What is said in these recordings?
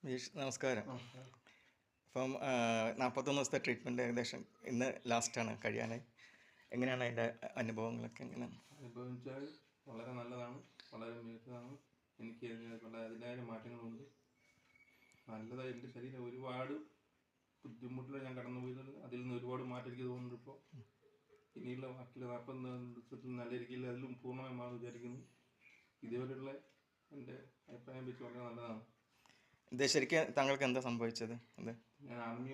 വീഷ് നമസ്കാരം. നമസ്കാരം. അപ്പം 41 ദിവസത്തെ ട്രീറ്റ്മെൻറ്റ് ഏകദേശം ഇന്ന് ലാസ്റ്റാണ് കഴിയാനായി. എങ്ങനെയാണ് അതിൻ്റെ അനുഭവങ്ങളൊക്കെ എങ്ങനെയാണ്? അനുഭവിച്ചാൽ വളരെ നല്ലതാണ്, വളരെ മികച്ചതാണ്. എനിക്ക് അതിൻ്റെതായ മാറ്റങ്ങളുണ്ട്. നല്ലതായി എൻ്റെ ശരീരം ഒരുപാട് ബുദ്ധിമുട്ടിൽ ഞാൻ കടന്നു പോയത്, അതിൽ നിന്ന് ഒരുപാട് മാറ്റം എനിക്ക് തോന്നുന്നുണ്ട്. ഇപ്പോൾ ഇനിയുള്ള ബാക്കിയുള്ള 40 ദിവസത്തിൽ നല്ല രീതിയിൽ അതിലും പൂർണ്ണമായി മാറി വിചാരിക്കുന്നു. ഇതേപോലെയുള്ള എൻ്റെ അഭിപ്രായം വെച്ച് വളരെ നല്ലതാണ്. ഇത് ശരിക്കും താങ്കൾക്ക് എന്താ സംഭവിച്ചത്? അത് ഞാൻ ആർമി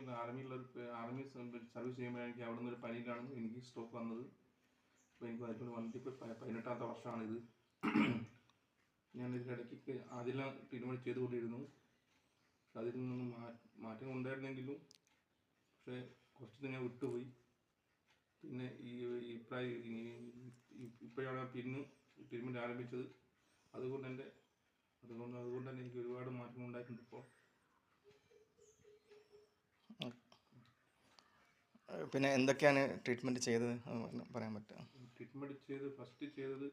സർവീസ് ചെയ്യുമ്പോഴാണ് എനിക്ക് അവിടെ നിന്ന് ഒരു പനിയിലാണ് എനിക്ക് സ്ട്രോക്ക് വന്നത്. അപ്പോൾ എനിക്ക് അതിൽ വന്നിട്ട് ഇപ്പോൾ 18ാമത്തെ വർഷമാണിത്. ഞാൻ ഇതിനിടയ്ക്ക് ആദ്യം ട്രീറ്റ്മെൻറ്റ് ചെയ്തുകൊണ്ടിരുന്നു. അതിൽ നിന്നും മാറ്റം ഉണ്ടായിരുന്നെങ്കിലും പക്ഷേ കുറച്ച് ഞാൻ വിട്ടുപോയി. പിന്നെ ഇപ്പോഴാണ് പിന്നെ ട്രീറ്റ്മെൻറ്റ് ആരംഭിച്ചത്. അതുകൊണ്ട് തന്നെ എനിക്ക് ഒരുപാട് മാറ്റങ്ങൾ ഉണ്ടായിട്ടുണ്ട്. ഇപ്പോൾ പിന്നെ എന്തൊക്കെയാണ് ട്രീറ്റ്മെൻറ്റ് ചെയ്തത് പറയാൻ പറ്റുക? ട്രീറ്റ്മെൻറ്റ് ഫസ്റ്റ് ചെയ്തത്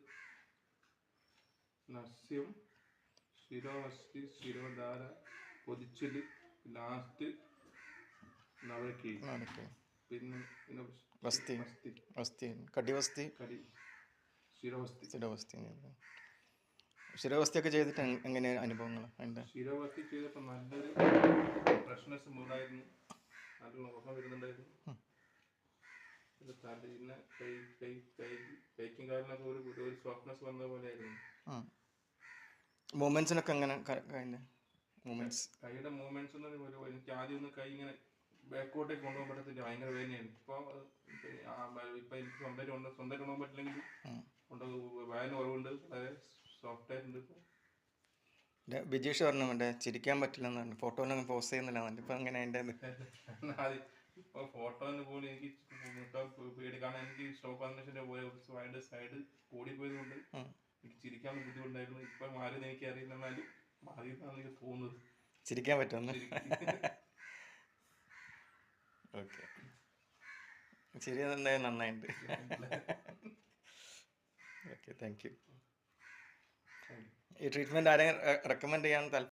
നസ്യം, ശിരോവസ്തി, ശിരോധാര, പൊതിച്ചൽ, ലാസ്റ്റ് നവരക്കി, പിന്നെ കടിവസ്തി, ശിരോവസ്തി. ശിരോവസ്തിയൊക്കെ ചെയ്തിട്ട് എങ്ങനെയാണ് അനുഭവങ്ങൾ? അതിൻ്റെ ശിരോവസ്തി ചെയ്തപ്പോൾ നല്ലൊരു ഫ്രഷ്നെസ് മൂടായിരുന്നു, നല്ല ഉറക്കം വരുന്നുണ്ടായിരുന്നു. പിന്നെ കൈക്കും കാലിനൊക്കെ ഒരു സോഫ്റ്റ്നെസ് വന്ന പോലെ ആയിരുന്നു. മൂമെൻറ്റ്സിനൊക്കെ എങ്ങനെ കൈയുടെ മൂവ്മെന്റ്സ് എനിക്ക് ആദ്യം ഒന്ന് കൈ ഇങ്ങനെ ബാക്കോട്ടേക്ക് കൊണ്ടുപോകുമ്പോഴത്തേക്ക് ഭയങ്കര വേദനയായിരുന്നു. ഇപ്പൊ എനിക്ക് സ്വന്തമായിട്ട് കൊണ്ടുപോകാൻ പറ്റില്ലെങ്കിൽ വേദന കുറവുണ്ട്, വളരെ സോഫ്റ്റ് ആയിട്ടുണ്ട്. ബിജീഷ് പറഞ്ഞു മറ്റേ ചിരിക്കാൻ പറ്റില്ലെന്ന്, ഫോട്ടോയിലൊന്നും പോസ്റ്റ് ചെയ്യുന്നില്ല. ഇപ്പൊ അങ്ങനെ അതിൻ്റെ ഇപ്പൊ ഫോട്ടോന് പോലും എനിക്ക് പേടിക്കാണ്. എനിക്ക് സ്റ്റോക്ക് അന്വേഷണ പോലെ സൈഡ് കൂടിപ്പോയത് കൊണ്ട് എനിക്ക് ചിരിക്കാൻ ബുദ്ധിമുട്ടായിരുന്നു. ഇപ്പൊ മാറിയെന്ന് എനിക്ക് അറിയില്ല, എന്നാലും മാറിയെന്നാണ് എനിക്ക് തോന്നുന്നത്. ചിരിക്കാൻ പറ്റുമെന്ന്. ഓക്കെ, ശരി, എന്തായാലും നന്നായിട്ടുണ്ട്. Okay, thank you. ഈ ട്രീറ്റ്മെൻറ്റ് ആരെയും റെക്കമെൻഡ് ചെയ്യാൻ